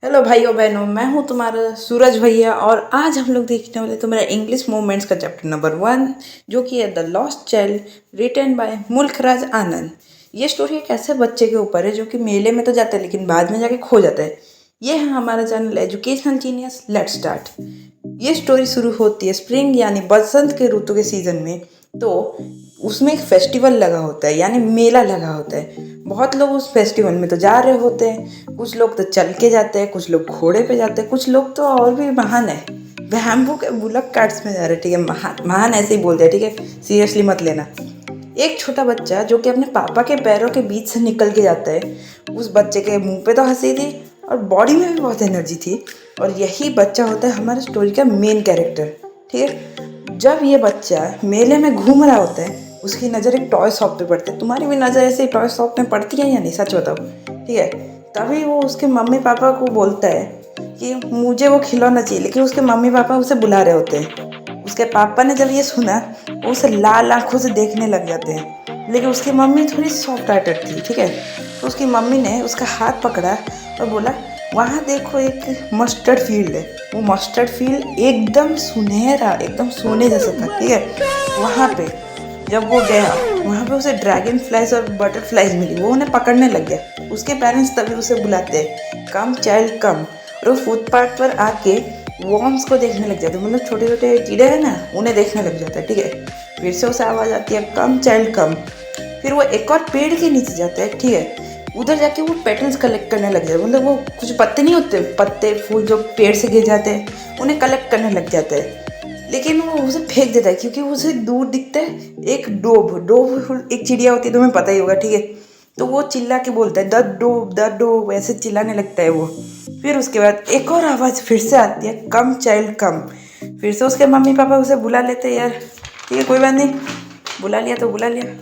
Hello भाइयों बहनों, मैं हूं तुम्हारा सूरज भैया और आज हम लोग देखने वाले तो मेरा इंग्लिश मूवमेंट्स का चैप्टर नंबर 1 जो कि है the lost child written by Mulk Raj Anand. ये स्टोरी एक ऐसे बच्चे के ऊपर है जो कि मेले में तो जाता है लेकिन बाद में जाके खो जाता है। ये है हमारा channel educational genius. Let's start. ये स्टोरी शुरू होती है स्प्रिंग यानी बसंत के ऋतु के सीजन में। तो उसमें एक फेस्टिवल लगा होता है यानी मेला लगा होता है। बहुत लोग उस फेस्टिवल में तो जा रहे होते हैं, कुछ लोग तो चल के जाते हैं, कुछ लोग घोड़े पे जाते हैं, कुछ लोग तो और भी महान है, बैम्बू के बुलक कार्ट्स में जा रहे हैं। ठीक है, महान महान ऐसे ही बोलते हैं, ठीक है, सीरियसली मत लेना। एक छोटा बच्चा जो कि अपने पापा के पैरों के बीच से निकल के जाता है, उस बच्चे के मुंह पे तो हंसी थी और बॉडी में भी बहुत एनर्जी थी। और यही बच्चा होता है हमारे स्टोरी का मेन कैरेक्टर। ठीक है, जब ये बच्चा मेले में घूम रहा होता है उसकी नज़र एक टॉय शॉप पे पड़ती है। तुम्हारी भी नज़र ऐसे टॉय शॉप में पड़ती है या नहीं, सच बताओ। ठीक है, तभी वो उसके मम्मी पापा को बोलता है कि मुझे वो खिलौना चाहिए, लेकिन उसके मम्मी पापा उसे बुला रहे होते हैं। उसके पापा ने जब ये सुना वो उसे लाल आंखों से देखने लग जाते हैं, लेकिन उसकी मम्मी थोड़ी सॉफ्ट हार्टेड थी। ठीक है, तो उसकी मम्मी ने उसका हाथ पकड़ा और बोला वहाँ देखो एक मस्टर्ड फील्ड है। वो मस्टर्ड फील्ड एकदम सुनहरा, एकदम सोने जैसा था। ठीक है, वहाँ पे जब वो गया वहाँ पे उसे ड्रैगन फ्लाइज और बटरफ्लाइज मिली, वो उन्हें पकड़ने लग गया। उसके पेरेंट्स तभी उसे बुलाते हैं, कम चाइल्ड कम। और वो फुटपाथ पर आके वॉर्म्स को देखने लग जाते हैं, मतलब छोटे छोटे कीड़े हैं ना, उन्हें देखने लग जाता है। ठीक है, फिर से उसे आवाज़ आती है कम चाइल्ड कम। फिर वो एक और पेड़ के नीचे जाता है। ठीक है, उधर जाके वो पेटल्स कलेक्ट करने लग जाते हैं, मतलब वो कुछ पत्ते नहीं होते, पत्ते फूल जो पेड़ से गिर जाते हैं उन्हें कलेक्ट करने लग जाते हैं। लेकिन वो उसे फेंक देता है क्योंकि उसे दूर दिखता है एक डोव। डोव एक चिड़िया होती है, तुम्हें पता ही होगा। ठीक है, तो वो चिल्ला के बोलता है द डोव, ऐसे चिल्लाने लगता है वो। फिर उसके बाद एक और आवाज़ फिर से आती है कम चाइल्ड कम। फिर से उसके मम्मी पापा उसे बुला लेते हैं, यार ठीक है कोई बात नहीं, बुला लिया तो बुला लिया।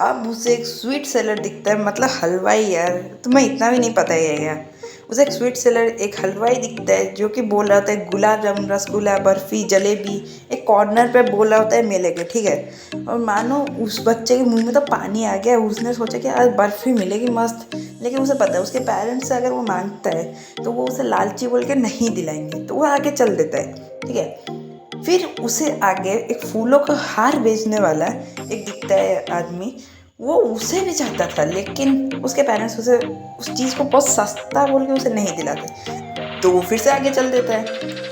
अब उसे एक स्वीट सेलर दिखता है, मतलब हलवाई। यार तुम्हें इतना भी नहीं पता है यार, उसे एक स्वीट सेलर, एक हलवाई दिखता है जो कि बोल रहा होता है गुलाब जामुन, रसगुल्ला, बर्फ़ी, जलेबी। एक कॉर्नर पे बोल रहा होता है मेले के। ठीक है, और मानो उस बच्चे के मुंह में तो पानी आ गया। उसने सोचा कि आज बर्फ़ी मिलेगी मस्त, लेकिन उसे पता है उसके पेरेंट्स से अगर वो मांगता है तो वो उसे लालची बोल के नहीं दिलाएंगे, तो वो आगे चल देता है। ठीक है, फिर उसे आगे एक फूलों का हार बेचने वाला एक दिखता है आदमी। वो उसे भी चाहता था लेकिन उसके पेरेंट्स उसे उस चीज़ को बहुत सस्ता बोल के उसे नहीं दिलाते, तो वो फिर से आगे चल देता है।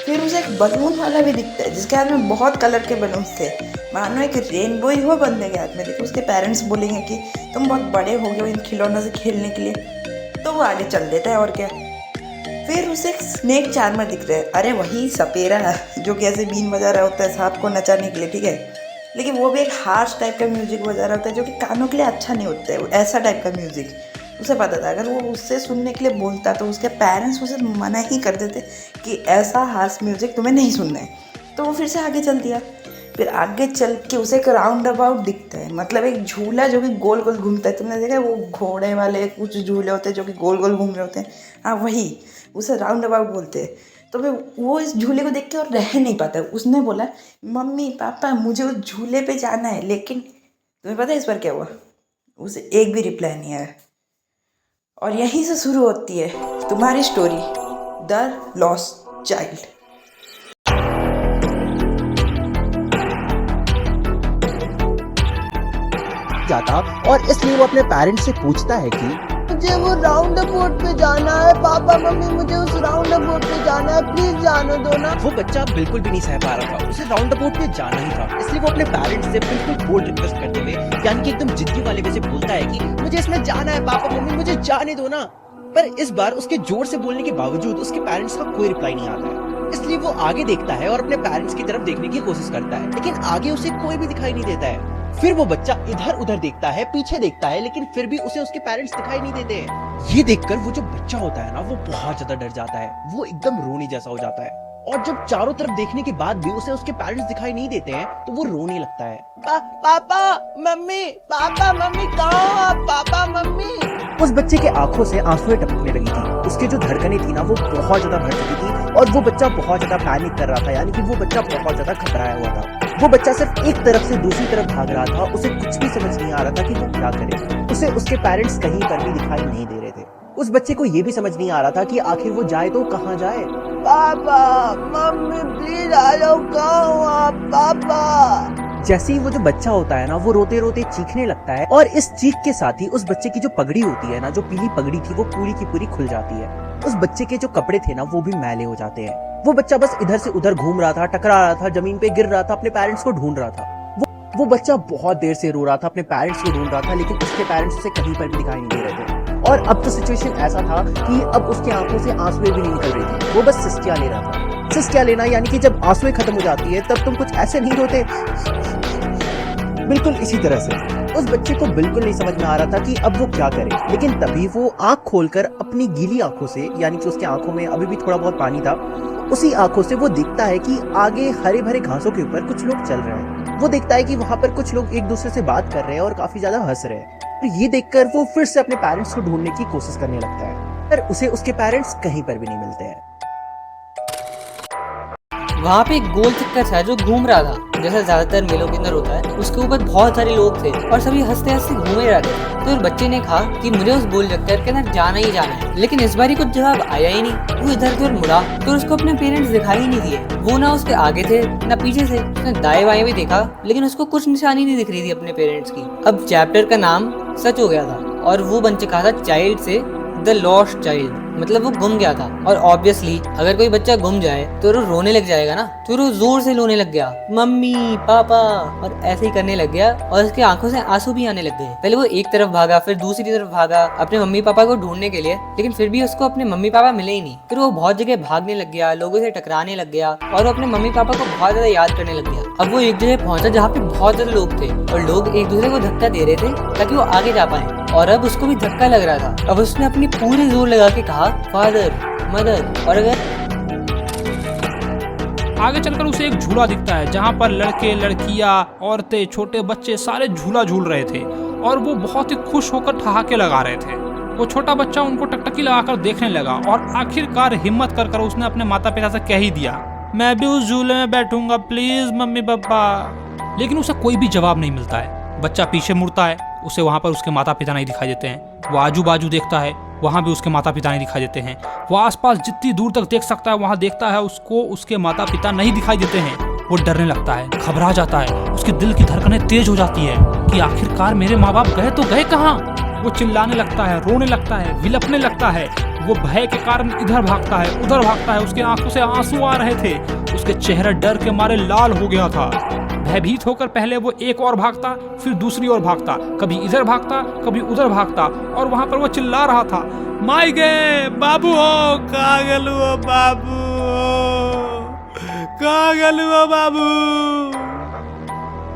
फिर उसे एक बलून वाला भी दिखता है जिसके हाथ में बहुत कलर के बलून्स थे, मानो एक रेनबो ही हो बंदे के हाथ में। लेकिन उसके पेरेंट्स बोलेंगे कि तुम बहुत बड़े हो गए हो इन खिलौनों से खेलने के लिए, तो वो आगे चल देता है। और क्या, फिर उसे एक स्नेक चार्मर दिख रहा है। अरे वही सपेरा जो कि ऐसे बीन बजा रहा होता है सांप को नचाने के लिए। ठीक है, लेकिन वो भी एक हार्श टाइप का म्यूजिक बजा रहा होता है जो कि कानों के लिए अच्छा नहीं होता है, ऐसा टाइप का म्यूजिक। उसे पता था अगर वो उससे सुनने के लिए बोलता तो उसके पेरेंट्स उसे मना ही कर देते कि ऐसा हार्श म्यूजिक तुम्हें नहीं सुनना है, तो वो फिर से आगे चल दिया। फिर आगे चल के उसे एक राउंड अबाउट दिखता है, मतलब एक झूला जो कि गोल गोल घूमता है। तुमने देखा है वो घोड़े वाले कुछ झूले होते हैं जो कि गोल गोल घूम रहे होते हैं, हाँ वही, उसे राउंड अबाउट बोलते हैं। तो फिर वो इस झूले को देख के और रह नहीं पाता। उसने बोला मम्मी पापा मुझे उस झूले पे जाना है, लेकिन तुम्हें पता है इस बार क्या हुआ, उसे एक भी रिप्लाई नहीं आया। और यहीं से शुरू होती है तुम्हारी स्टोरी द लॉस्ट चाइल्ड। जाता और इसलिए वो अपने पेरेंट्स से पूछता है कि मुझे वो राउंड अबाउट पे जाना है, पापा मम्मी मुझे उस राउंड अबाउट पे जाना है, प्लीज जाने दो ना। वो बच्चा बिल्कुल भी नहीं सह पा रहा था, उसे राउंड अबाउट पे जाना ही था। इसलिए वो अपने पेरेंट्स से बिल्कुल बोल्ड रिक्वेस्ट करते हुए, यानी कि एकदम जिद्दी वाले वैसे बोलता है कि मुझे इसमें जाना है पापा मम्मी, मुझे जाने दो ना। पर इस बार उसके जोर से बोलने के बावजूद उसके पेरेंट्स का कोई रिप्लाई नहीं आता है। इसलिए वो आगे देखता है और अपने पेरेंट्स की तरफ देखने की कोशिश करता है, लेकिन आगे उसे कोई भी दिखाई नहीं देता है। फिर वो बच्चा इधर उधर देखता है, पीछे देखता है, लेकिन फिर भी उसे उसके पेरेंट्स दिखाई नहीं देते हैं। ये देखकर वो जो बच्चा होता है ना, वो बहुत ज्यादा डर जाता है, वो एकदम रोने जैसा हो जाता है। और जब चारों तरफ देखने के बाद भी उसे उसके पेरेंट्स दिखाई नहीं देते हैं, तो वो रोने लगता है। पापा मम्मी कहाँ हो आप, पापा मम्मी। उस बच्चे के आंखों से आंसुएं टपकने लगी थी, उसकी जो धड़कनें थी ना वो बहुत ज्यादा बढ़ चुकी थी और वो बच्चा बहुत ज्यादा पैनिक कर रहा था, यानी कि वो बच्चा बहुत ज्यादा घबराया हुआ था। वो बच्चा सिर्फ एक तरफ से दूसरी तरफ भाग रहा था, उसे कुछ भी समझ नहीं आ रहा था कि वो क्या करे। उसे उसके पेरेंट्स कहीं पर भी दिखाई नहीं दे रहे थे। उस बच्चे को ये भी समझ नहीं आ रहा था कि आखिर वो जाए तो कहाँ जाए। पापा मम्मी प्लीज आ जाओ, कहाँ हो आप पापा। जैसे ही वो जो बच्चा होता है ना, वो रोते रोते चीखने लगता है और इस चीख के साथ ही उस बच्चे की जो पगड़ी होती है ना, जो पीली पगड़ी थी, वो पूरी की पूरी खुल जाती है। उस बच्चे के जो कपड़े थे ना, वो भी मैले हो जाते हैं। वो बच्चा बस इधर से उधर घूम रहा था, टकरा रहा था, जमीन पे गिर रहा था, अपने पेरेंट्स को ढूंढ रहा था। वो बच्चा बहुत देर से रो रहा था, अपने पेरेंट्स को ढूंढ रहा था, लेकिन उसके पेरेंट्स उसे कहीं पर भी दिखाई नहीं दे रहे थे। और अब तो सिचुएशन ऐसा था कि अब उसके आंखों से आंसुएं भी नहीं निकल रही थी, वो बस सिस्कियां ले रहा था। सिस्कियां लेना यानी कि जब आंसुएं खत्म हो जाती है तब तुम कुछ ऐसे नहीं रोते, बिल्कुल इसी तरह से। उस बच्चे को बिल्कुल नहीं समझ में आ रहा था कि अब वो क्या करे, लेकिन तभी वो आंख खोलकर अपनी गीली आंखों से, यानी कि उसके आंखों में अभी भी थोड़ा बहुत पानी था, उसी आंखों से वो देखता है कि आगे हरे भरे घासों के ऊपर कुछ लोग चल रहे हैं। वो देखता है कि वहां पर कुछ लोग एक दूसरे से बात कर रहे हैं और काफी ज्यादा हंस रहे हैं। और ये देखकर वो फिर से अपने पेरेंट्स को ढूंढने की कोशिश करने लगता है, पर उसे उसके पेरेंट्स कहीं पर भी नहीं मिलते हैं। वहाँ पे एक गोल चक्कर था जो घूम रहा था, जैसा ज्यादातर मेलों के अंदर होता है। उसके ऊपर बहुत सारे लोग थे और सभी हंसते हंसते घूमे रहे थे। तो बच्चे ने कहा कि मुझे उस गोल चक्कर के अंदर जाना ही जाना है, लेकिन इस बार कुछ जवाब आया ही नहीं। वो इधर उधर मुड़ा तो उसको अपने पेरेंट्स दिखाई ही नहीं दिए। वो ना उसके आगे थे ना पीछे से। उसने दाएं बाएं भी देखा, लेकिन उसको कुछ निशानी नहीं दिख रही थी अपने पेरेंट्स की। अब चैप्टर का नाम सच हो गया था और वो बन चुका था चाइल्ड से द लॉस्ट चाइल्ड, मतलब वो गुम गया था। और ऑब्वियसली अगर कोई बच्चा गुम जाए तो वो रोने लग जाएगा ना, तो वो जोर से रोने लग गया, मम्मी पापा, और ऐसे ही करने लग गया। और उसकी आंखों से आंसू भी आने लग गए। पहले वो एक तरफ भागा, फिर दूसरी तरफ भागा अपने मम्मी पापा को ढूंढने के लिए, लेकिन फिर भी उसको अपने मम्मी पापा मिले ही नहीं। फिर वो बहुत जगह भागने लग गया, लोगों से टकराने लग गया और वो अपने मम्मी पापा को बहुत ज्यादा याद करने लग गया। अब वो एक जगह पहुंचा जहाँ पे बहुत ज्यादा लोग थे और लोग एक दूसरे को धक्का दे रहे थे ताकि वो आगे जा पाए, और अब उसको भी धक्का लग रहा था। अब उसने अपनी पूरी जोर लगा के कहा फादर मदर, और अगर आगे चलकर उसे एक झूला दिखता है जहाँ पर लड़के लड़कियाँ औरतें छोटे बच्चे सारे झूला झूल रहे थे और वो बहुत ही खुश होकर ठहाके लगा रहे थे। वो छोटा बच्चा उनको टकटकी लगाकर देखने लगा और आखिरकार हिम्मत कर उसने अपने माता पिता से कह ही दिया, मैं भी उस झूले में बैठूंगा प्लीज मम्मी पापा। लेकिन उसे कोई भी जवाब नहीं मिलता है। बच्चा पीछे मुड़ता है, उसे वहाँ पर उसके माता पिता नहीं दिखाई देते हैं। वो आजू बाजू देखता है, वहाँ भी उसके माता पिता नहीं दिखाई देते हैं। वो आसपास जितनी दूर तक देख सकता है वहाँ देखता है, उसको उसके माता पिता नहीं दिखाई देते हैं। वो डरने लगता है, घबरा जाता है, उसके दिल की धड़कनें तेज हो जाती है कि आखिरकार मेरे माँ बाप गए तो गए कहाँ। वो चिल्लाने लगता है, रोने लगता है, विलपने लगता है। वो भय के कारण इधर भागता है उधर भागता है, उसके आंखों से आंसू आ रहे थे, उसके चेहरा डर के मारे लाल हो गया था। भयभीत होकर पहले वो एक और भागता, फिर दूसरी ओर भागता, कभी इधर भागता कभी उधर भागता, और वहां पर वो चिल्ला रहा था, माई गे बाबू हो, कहाँ गेलू हो बाबू, कहाँ गेलू हो बाबू।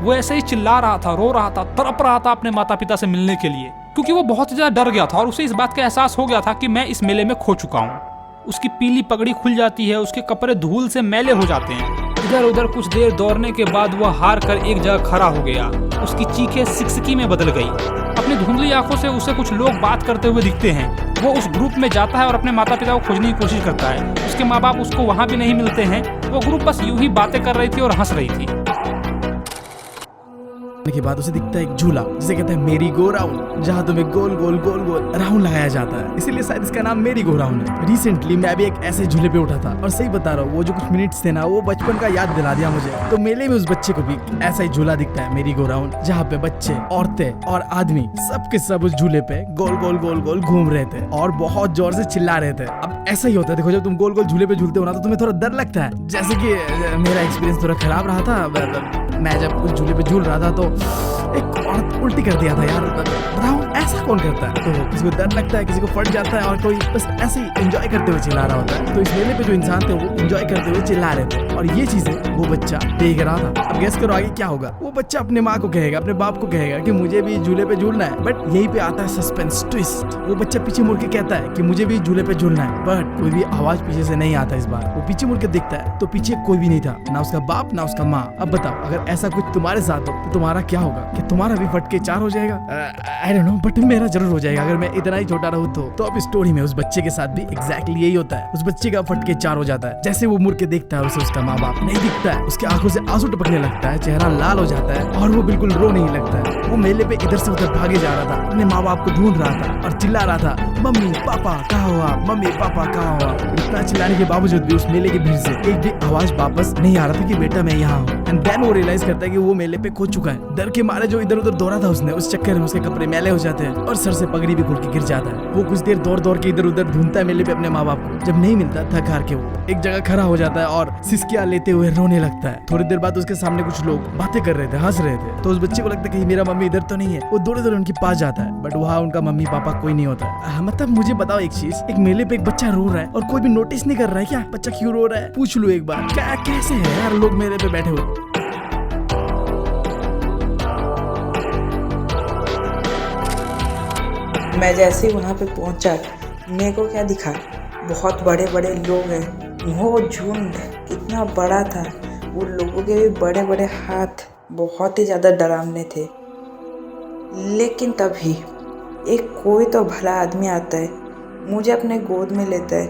वो ऐसे ही चिल्ला रहा था, रो रहा था, तड़प रहा था अपने माता पिता से मिलने के लिए, क्योंकि वो बहुत ही ज्यादा डर गया था और उसे इस बात का एहसास हो गया था कि मैं इस मेले में खो चुका हूँ। उसकी पीली पगड़ी खुल जाती है, उसके कपड़े धूल से मैले हो जाते हैं। इधर उधर कुछ देर दौड़ने के बाद वह हार कर एक जगह खड़ा हो गया। उसकी चीखें सिकसिकी में बदल गई। अपनी धुंधली आंखों से उसे कुछ लोग बात करते हुए दिखते हैं। वो उस ग्रुप में जाता है और अपने माता पिता को खोजने की कोशिश करता है। उसके माँ बाप उसको वहाँ भी नहीं मिलते हैं। वो ग्रुप बस यूं ही बातें कर रही थी और हंस रही थी। के बाद उसे दिखता है एक झूला जिसे कहते हैं मेरी गो राउंड, जहाँ तुम्हें गोल गोल गोल गोल राउंड लगाया जाता है, इसीलिए शायद इसका नाम मेरी गो राउंड है। रिसेंटली मैं भी एक ऐसे झूले पे उठा था और सही बता रहा हूँ, वो जो कुछ मिनट्स थे ना, वो बचपन का याद दिला दिया मुझे। तो मेले में उस बच्चे को भी ऐसा ही झूला दिखता है, मेरी गो राउंड, जहाँ पे बच्चे औरतें और आदमी सबके सब उस झूले पे गोल गोल गोल गोल घूम रहे थे और बहुत जोर से चिल्ला रहे थे। अब ऐसा ही होता है, देखो जब तुम गोल गोल झूले पे झूलते हो ना तो तुम्हें थोड़ा डर लगता है। जैसे कि मेरा एक्सपीरियंस थोड़ा खराब रहा था। मैं जब उस झूले पे झूल रहा था तो एक औरत उल्टी कर दिया था यार। बताओ ऐसा कौन करता है? तो किसी को डर लगता है, किसी को फट जाता है और कोई बस ऐसे ही एंजॉय करते हुए चिल्ला रहा होता है। तो इस मेले पे जो इंसान थे वो एंजॉय करते हुए चिल्ला रहे थे और ये चीजें वो बच्चा देख रहा था। अब गेस करो आगे क्या होगा। वो बच्चा अपने माँ को कहेगा, अपने बाप को कहेगा कि मुझे भी झूले पे झूलना है। बट यही पे आता है सस्पेंस ट्विस्ट। वो बच्चा पीछे मुड़ के कहता है कि मुझे भी झूले पे झूलना है, बट कोई भी आवाज पीछे से नहीं आता। इस बार वो पीछे मुड़ के देखता है तो पीछे कोई भी नहीं था, ना उसका बाप ना उसका माँ। अब बताओ अगर ऐसा कुछ तुम्हारे साथ हो तो तुम्हारा क्या होगा? कि तुम्हारा भी फटके चार हो जाएगा? I don't know, but but मेरा जरूर हो जाएगा अगर मैं इतना ही छोटा रहूं तो अब स्टोरी में उस बच्चे के साथ भी एग्जैक्टली यही होता है। उस बच्चे का फटके चार हो जाता है। जैसे वो मुड़ के देखता है उसे उसका माँ बाप नहीं दिखता है, उसकी आंखों से आंसू टपकने लगता है, चेहरा लाल हो जाता है और वो बिल्कुल रो नहीं लगता है। वो मेले पे इधर से उधर भागे जा रहा था, अपने माँ बाप को ढूंढ रहा था और चिल्ला रहा था, मम्मी पापा कहाँ हुआ, मम्मी पापा कहाँ हुआ। इतना चिल्लाने के बावजूद भी उस मेले की भीड़ से एक भी आवाज वापस नहीं आ रहा था कि बेटा मैं यहाँ हूँ। एंड देन वो रियलाइज करता है कि वो मेले पे खो चुका है। डर के मारे जो इधर उधर दौड़ा था उसने, उस चक्कर में उसके कपड़े मैले हो जाते हैं और सर से पगड़ी भी खुल के गिर जाता है। वो कुछ देर दौड़ दौड़ के इधर उधर ढूंढता है मेले पे अपने माँ बाप को। जब नहीं मिलता थक हार के वो एक जगह खड़ा हो जाता है और सिसकियां लेते हुए रोने लगता है। थोड़ी देर बाद उसके सामने कुछ लोग बातें कर रहे थे, हंस रहे थे, तो उस बच्चे को लगता है कि मेरा मम्मी इधर तो नहीं है। वो दौड़े दौड़े उनके पास जाता है बट वहाँ उनका मम्मी पापा कोई नहीं होता है। मतलब मुझे बताओ एक चीज, एक मेले पे एक बच्चा रो रहा है और कोई भी नोटिस नहीं कर रहा है क्या? बच्चा क्यों रो रहा है? पूछ लो एक बार, क्या कैसे है यार लोग मेले पे बैठे हुए। मैं जैसे ही वहाँ पे पहुँचा, मेरे को क्या दिखा, बहुत बड़े बड़े लोग हैं। वो झुंड कितना बड़ा था, वो लोगों के भी बड़े बड़े हाथ बहुत ही ज़्यादा डरावने थे। लेकिन तभी एक कोई तो भला आदमी आता है, मुझे अपने गोद में लेता है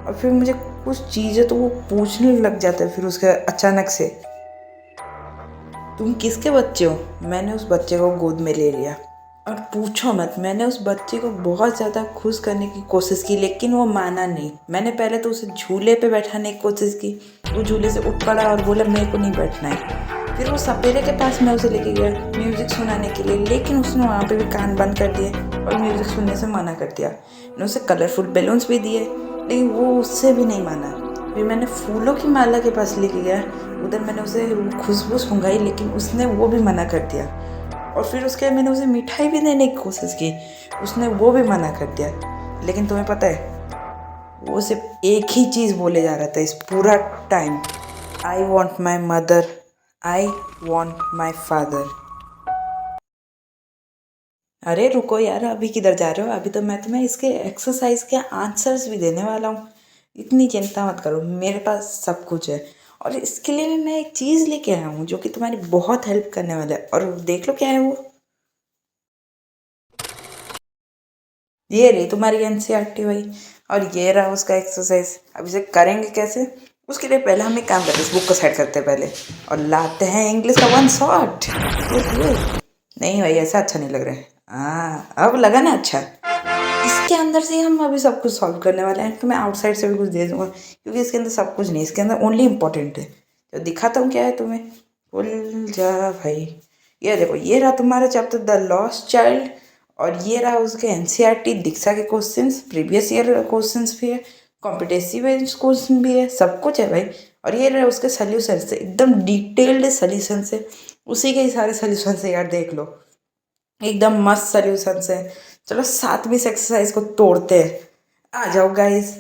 और फिर मुझे कुछ चीज़ें तो वो पूछने लग जाता है। फिर उसके अचानक से, तुम किसके बच्चे हो? मैंने उस बच्चे को गोद में ले लिया और पूछो मत, मैंने उस बच्चे को बहुत ज़्यादा खुश करने की कोशिश की लेकिन वो माना नहीं। मैंने पहले तो उसे झूले पे बैठाने की कोशिश की, वो झूले से उठ पड़ा और बोला मेरे को नहीं बैठना है। फिर वो सपेरे के पास मैं उसे लेके गया म्यूज़िक सुनाने के लिए, लेकिन उसने वहाँ पे भी कान बंद कर दिए और म्यूज़िक सुनने से मना कर दिया। मैंने उसे कलरफुल बैलून्स भी दिए लेकिन वो उससे भी नहीं माना। फिर मैंने फूलों की माला के पास लेके गया, उधर मैंने उसे खुशबू सूंघाई लेकिन उसने वो भी मना कर दिया। और फिर उसके मैंने उसे मिठाई भी देने की कोशिश की, उसने वो भी मना कर दिया। लेकिन तुम्हें पता है, वो सिर्फ एक ही चीज़ बोले जा रहा था इस पूरा time, I want my mother, I want my father. अरे रुको यार, अभी किधर जा रहे हो? अभी तो मैं तुम्हें इसके एक्सरसाइज के आंसर्स भी देने वाला हूँ। इतनी चिंता मत करो, मेरे पास सब कुछ है। और इसके लिए मैं एक चीज़ लेके आया हूँ जो कि तुम्हारी बहुत हेल्प करने वाला है। और देख लो क्या है वो, ये रही तुम्हारी एनसीईआरटी भाई, और ये रहा उसका एक्सरसाइज। अब इसे करेंगे कैसे? उसके लिए पहले हम एक काम करते हैं, इस बुक को सेट करते हैं पहले और लाते हैं इंग्लिश का वन शॉट। नहीं भाई, ऐसा अच्छा नहीं लग रहा है। हाँ, अब लगा ना अच्छा। इसके अंदर से हम अभी सब कुछ सॉल्व करने वाले हैं। तो मैं आउटसाइड से भी कुछ दे दूंगा क्योंकि इसके अंदर सब कुछ नहीं, इसके अंदर ओनली इम्पोर्टेंट है। तो दिखाता हूँ क्या है तुम्हें, बोल जा भाई। ये देखो, ये रहा तुम्हारा चैप्टर द लॉस्ट चाइल्ड और ये रहा उसके एनसीईआरटी दीक्षा के क्वेश्चंस, प्रीवियस ईयर क्वेश्चंस भी है, कॉम्पिटेटिव क्वेश्चन भी है, सब कुछ है भाई। और ये रहा उसके सोल्यूशन से, एकदम डिटेल्ड सोल्यूशन से, उसी के ही सारे सोल्यूशन से यार देख लो, एकदम मस्त सोल्यूशन है। चलो 7वीं एक्सरसाइज को तोड़ते हैं, आ जाओ गाइस।